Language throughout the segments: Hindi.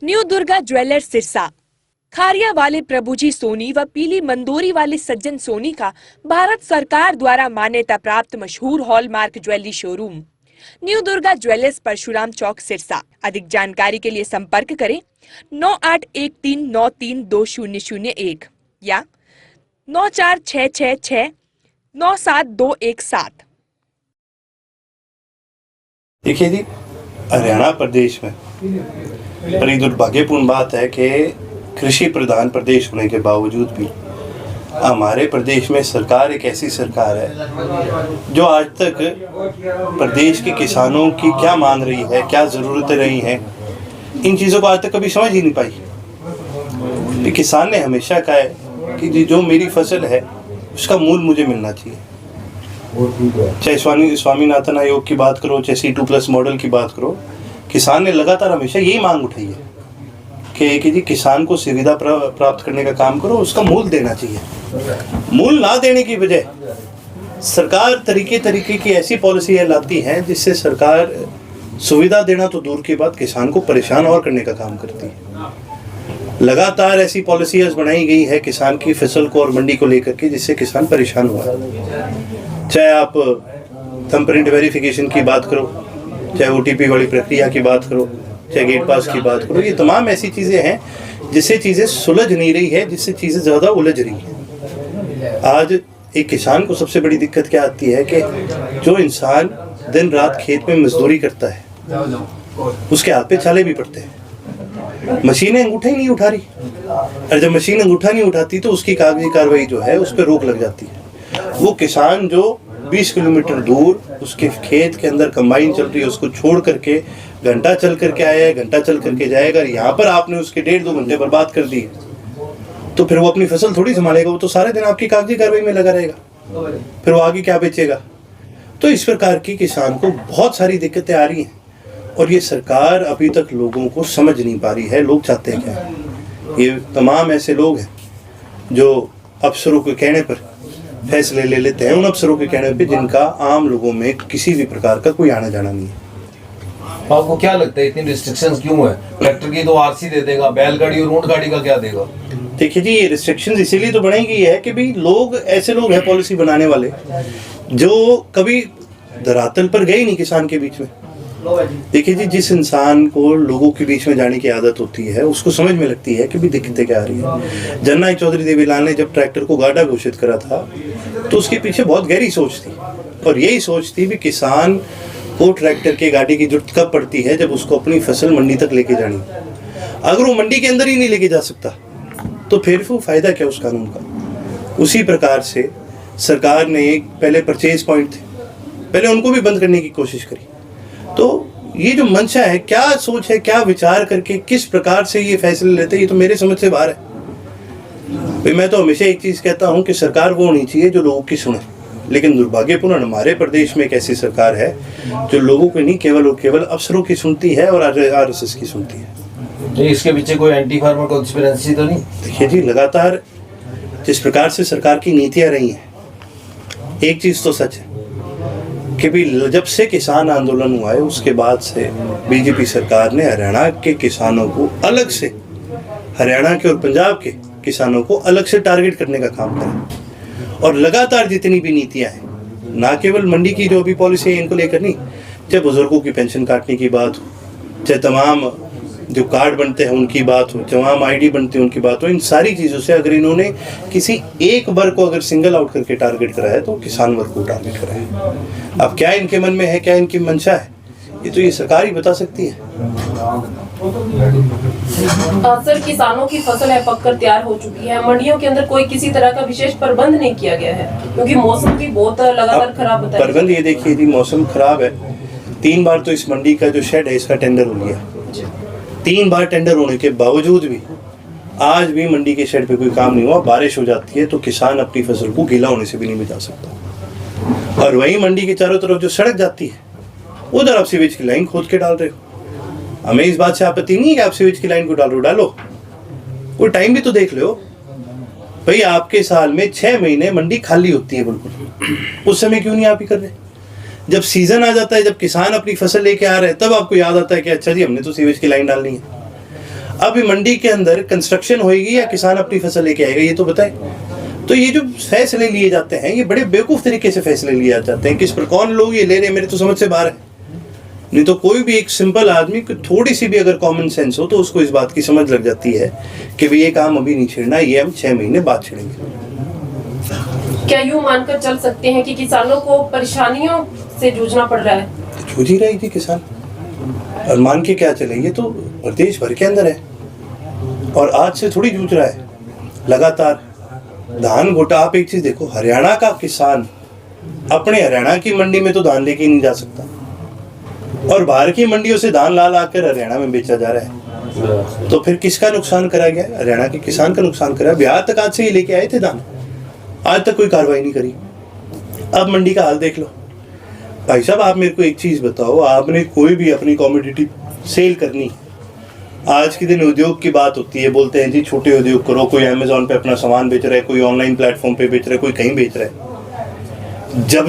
New Durga jewellers Sirsa. खारिया वाले प्रभुजी सोनी व पीली मंदोरी वाले सज्जन सोनी का भारत सरकार द्वारा मान्यता प्राप्त मशहूर hallmark jewellery showroom new Durga jewellers Parshuram Chowk Sirsa. अधिक जानकारी के लिए संपर्क करें 9813932001 या 9466697217। देखिए जी, हरियाणा प्रदेश में बड़ी दुर्भाग्यपूर्ण बात है कि कृषि प्रधान प्रदेश होने के बावजूद भी हमारे प्रदेश में सरकार एक ऐसी सरकार है जो आज तक प्रदेश के किसानों की क्या मांग रही है, क्या ज़रूरतें रही हैं, इन चीज़ों को आज तक कभी समझ ही नहीं पाई। किसान ने हमेशा कहा है कि जो मेरी फसल है उसका मूल मुझे मिलना चाहिए। चाहे स्वामीनाथन आयोग की बात करो, चाहे C2+ मॉडल की बात करो, किसान ने लगातार हमेशा यही मांग उठाई है कि जी किसान को सुविधा प्राप्त करने का काम करो, उसका मूल देना चाहिए। मूल ना देने की बजाय सरकार तरीके की ऐसी पॉलिसी लाती है जिससे सरकार सुविधा देना तो दूर की बात, किसान को परेशान और करने का काम करती है। लगातार ऐसी पॉलिसीज बनाई गई है किसान की फसल को और मंडी को लेकर के, जिससे किसान परेशान हुआ है। चाहे आप थंबप्रिंट वेरिफिकेशन की बात करो, चाहे OTP वाली प्रक्रिया की बात करो, चाहे गेट पास की बात करो, ये तमाम ऐसी चीज़ें हैं जिससे चीज़ें सुलझ नहीं रही है, जिससे चीज़ें ज़्यादा उलझ रही हैं। आज एक किसान को सबसे बड़ी दिक्कत क्या आती है कि जो इंसान दिन रात खेत में मजदूरी करता है उसके हाथ पे छाले भी पड़ते हैं, मशीनें अंगूठा ही नहीं उठा रही, और जब मशीन अंगूठा नहीं उठाती तो उसकी कागजी कार्रवाई जो है उस पर रोक लग जाती है। वो किसान जो 20 किलोमीटर दूर उसके खेत के अंदर कंबाइन चल रही है उसको छोड़ करके घंटा चल करके आया है, घंटा चल करके जाएगा, यहाँ पर आपने उसके 1.5-2 घंटे बर्बाद कर दिए, तो फिर वो अपनी फसल थोड़ी संभालेगा, वो तो सारे दिन आपकी कागजी कार्रवाई में लगा रहेगा, फिर वो आगे क्या बेचेगा। तो इस प्रकार की किसान को बहुत सारी दिक्कतें आ रही हैं और ये सरकार अभी तक लोगों को समझ नहीं पा रही है। लोग चाहते हैं क्या? ये तमाम ऐसे लोग हैं जो अफसरों के कहने पर फैसले ले लेते हैं, उन अफसरों के कहने पे जिनका आम लोगों में किसी भी प्रकार का कोई आना जाना नहीं है। आपको क्या लगता है इतनी रिस्ट्रिक्शंस क्यों है? ट्रैक्टर की तो RC दे देगा, बैलगाड़ी और ऊंट गाड़ी का क्या देगा? देखिए जी, ये रिस्ट्रिक्शंस इसीलिए तो बनाई गई है कि भाई लोग ऐसे लोग हैं पॉलिसी बनाने वाले जो कभी धरातल पर गए नहीं किसान के बीच में। देखिए जी, जिस इंसान को लोगों के बीच में जाने की आदत होती है उसको समझ में लगती है कि भी दिक्कतें क्या आ रही है। जननायक चौधरी देवीलाल ने जब ट्रैक्टर को गाढ़ा घोषित करा था तो उसके पीछे बहुत गहरी सोच थी, और यही सोच थी भी किसान को ट्रैक्टर की गाड़ी की जरूरत कब पड़ती है, जब उसको अपनी फसल मंडी तक लेके जानी। अगर वो मंडी के अंदर ही नहीं लेके जा सकता तो फिर वो फायदा क्या उस कानून का। उसी प्रकार से सरकार ने पहले परचेज पॉइंट थे, पहले उनको भी बंद करने की कोशिश करी। तो ये जो मंशा है, क्या सोच है, क्या विचार करके किस प्रकार से ये फैसले लेते हैं, ये तो मेरे समझ से बाहर है। भाई मैं तो हमेशा एक चीज़ कहता हूँ कि सरकार वो होनी चाहिए जो लोगों की सुने, लेकिन दुर्भाग्यपूर्ण हमारे प्रदेश में एक ऐसी सरकार है जो लोगों की नहीं केवल और केवल अफसरों की सुनती है और RSS की सुनती है। इसके पीछे कोई एंटी फार्मर कॉन्स्पिरेसी तो नहीं? देखिए जी, लगातार जिस प्रकार से सरकार की नीतियाँ रही हैं, एक चीज़ तो सच है कि भी जब से किसान आंदोलन हुआ है उसके बाद से BJP सरकार ने हरियाणा के किसानों को अलग से, हरियाणा के और पंजाब के किसानों को अलग से टारगेट करने का काम करा। और लगातार जितनी भी नीतियां हैं, ना केवल मंडी की जो भी पॉलिसी है इनको लेकर नहीं, चाहे बुजुर्गों की पेंशन काटने की बात हो, चाहे तमाम जो कार्ड बनते हैं उनकी बात हो, तमाम ID बनते हैं उनकी बात हो, इन सारी चीज़ों से अगर इन्होंने किसी एक वर्ग को अगर सिंगल आउट करके टारगेट करा है तो किसान वर्ग को टारगेट करा है। अब क्या इनके मन में है, क्या इनकी मंशा है, ये तो ये सरकार ही बता सकती है। सर, किसानों की फसल है पककर तैयार हो चुकी है, मंडियों के अंदर कोई किसी तरह का विशेष प्रबंध नहीं किया गया है क्योंकि मौसम भी बहुत लगातार खराब होता है। प्रबंध ये देखिए जी, मौसम खराब है, 3 बार तो इस मंडी का जो शेड है इसका टेंडर हो गया। 3 बार टेंडर होने के बावजूद भी आज भी मंडी के शेड पे कोई काम नहीं हुआ। बारिश हो जाती है तो किसान अपनी फसल को गीला होने से भी नहीं बचा सकता, और वहीं मंडी के चारों तरफ जो सड़क जाती है उधर आप सीवेज की लाइन खोद के डाल रहे हो। हमें इस बात से आपत्ति नहीं है कि आप सीवेज की लाइन को डालो, कोई टाइम भी तो देख लो भाई। आपके साल में 6 महीने मंडी खाली होती है बिल्कुल, उस समय क्यों नहीं आप ही कर रहे? जब सीजन आ जाता है, जब किसान अपनी फसल लेके आ रहे हैं, तब आपको याद आता है कि अच्छा जी हमने तो सीवेज की लाइन डालनी है। अब ये मंडी के अंदर कंस्ट्रक्शन होएगी या किसान अपनी फसल लेके आएगा, ये तो बताए। तो ये जो फैसले लिए जाते हैं ये बड़े बेवकूफ़ तरीके से फैसले लिए जाते हैं। किस पर कौन लोग ये ले रहे हैं, मेरे तो समझ से बाहर है। नहीं तो कोई भी एक सिंपल आदमी को थोड़ी सी भी अगर कॉमन सेंस हो तो उसको इस बात की समझ लग जाती है कि भाई ये काम अभी नहीं छेड़ना, ये हम 6 महीने बाद छेड़ेंगे। क्या यूं मानकर चल सकते हैं कि किसानों को परेशानियों से जूझना पड़ रहा है? जूझ ही रही थी किसान, और मान के क्या चले, ये तो प्रदेश भर के अंदर है और आज से थोड़ी जूझ रहा है। लगातार धान घोटा, आप एक चीज देखो, हरियाणा का किसान अपने हरियाणा की मंडी में तो धान लेके नहीं जा सकता और बाहर की मंडियों से धान ला कर हरियाणा में बेचा जा रहा है। तो फिर किसका नुकसान करा गया? हरियाणा के किसान का नुकसान करा। बिहार तक आज से ही लेके आए थे धान, आज तक कोई कार्रवाई नहीं करी। अब मंडी का हाल देख लो। भाई साहब आप मेरे को एक चीज बताओ, आपने कोई भी अपनी कमोडिटी सेल करनी, आज के दिन उद्योग की बात होती है, बोलते हैं जी छोटे उद्योग करो, कोई अमेज़न पे अपना सामान बेच रहा है, कोई ऑनलाइन प्लेटफॉर्म पे बेच रहा है, कोई कहीं बेच रहा है।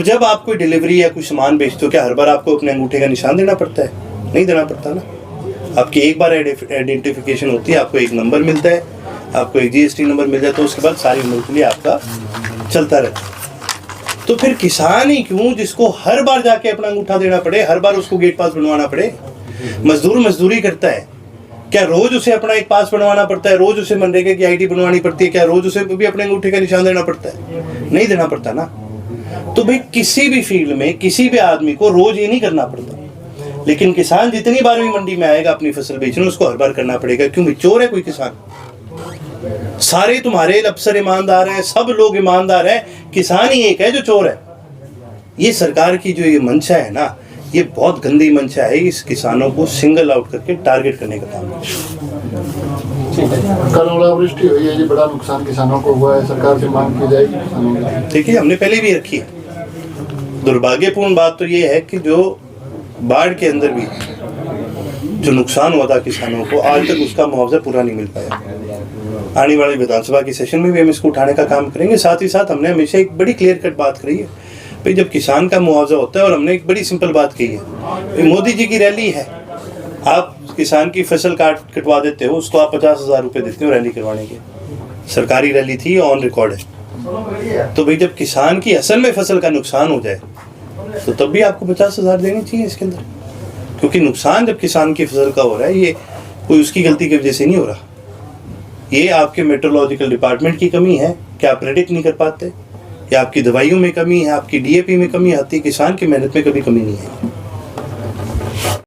जब आप कोई डिलीवरी या कोई सामान बेचते हो, क्या हर बार आपको अपने अंगूठे का निशान देना पड़ता है? नहीं देना पड़ता ना। आपकी एक बार आइडेंटिफिकेशन होती है, आपको एक नंबर मिलता है, आपको एक GST नंबर मिल जाता है, उसके बाद सारी उम्र के लिए आपका चलता रहता है। तो फिर किसान ही क्यों जिसको हर बार जाके अपना अंगूठा देना पड़े, हर बार उसको गेट पास बनवाना पड़े? मजदूर मजदूरी करता है, क्या रोज उसे अपना एक पास बनवाना पड़ता है? रोज उसे मनरेगा की ID बनवानी पड़ती है? क्या रोज उसे भी अपने अंगूठे का निशान देना पड़ता है? नहीं देना पड़ता ना। तो भाई किसी भी फील्ड में किसी भी आदमी को रोज ये नहीं करना पड़ता, लेकिन किसान जितनी बार भी मंडी में आएगा अपनी फसल बेचने, उसको हर बार करना पड़ेगा। क्यों भाई, चोर है कोई किसान? सारे तुम्हारे अफसर ईमानदार हैं, सब लोग ईमानदार हैं, किसान ही एक है जो चोर है। ये सरकार की जो ये मंशा है ना, ये बहुत गंदी मंशा है। इस किसानों को सिंगल आउट करके टारगेट करने का काम है। कल ओलावृष्टि हुई है जी, बड़ा नुकसान किसानों को हुआ है, सरकार से मांग की जाएगी किसानों की? देखिए हमने पहले भी रखी है। दुर्भाग्यपूर्ण बात तो ये है कि जो बाढ़ के अंदर भी जो नुकसान हुआ था किसानों को, आज तक उसका मुआवजा पूरा नहीं मिल पाया। आने वाले विधानसभा के सेशन में भी हम इसको उठाने का काम करेंगे। साथ ही साथ हमने हमेशा एक बड़ी क्लियर कट बात करी है भाई, जब किसान का मुआवजा होता है, और हमने एक बड़ी सिंपल बात कही है, मोदी जी की रैली है, आप किसान की फसल कटवा देते हो, उसको आप 50,000 रुपये देते हो रैली करवाने के। सरकारी रैली थी, ऑन रिकॉर्ड है। तो भाई जब किसान की असल में फसल का नुकसान हो जाए तो तब भी आपको 50,000 देनी चाहिए इसके अंदर, क्योंकि नुकसान जब किसान की फसल का हो रहा है, ये कोई उसकी गलती की वजह से नहीं हो रहा। ये आपके मेट्रोलॉजिकल डिपार्टमेंट की कमी है कि आप प्रेडिक्ट नहीं कर पाते, या आपकी दवाइयों में कमी है, आपकी DAP में कमी आती है, किसान की मेहनत में कभी कमी नहीं है।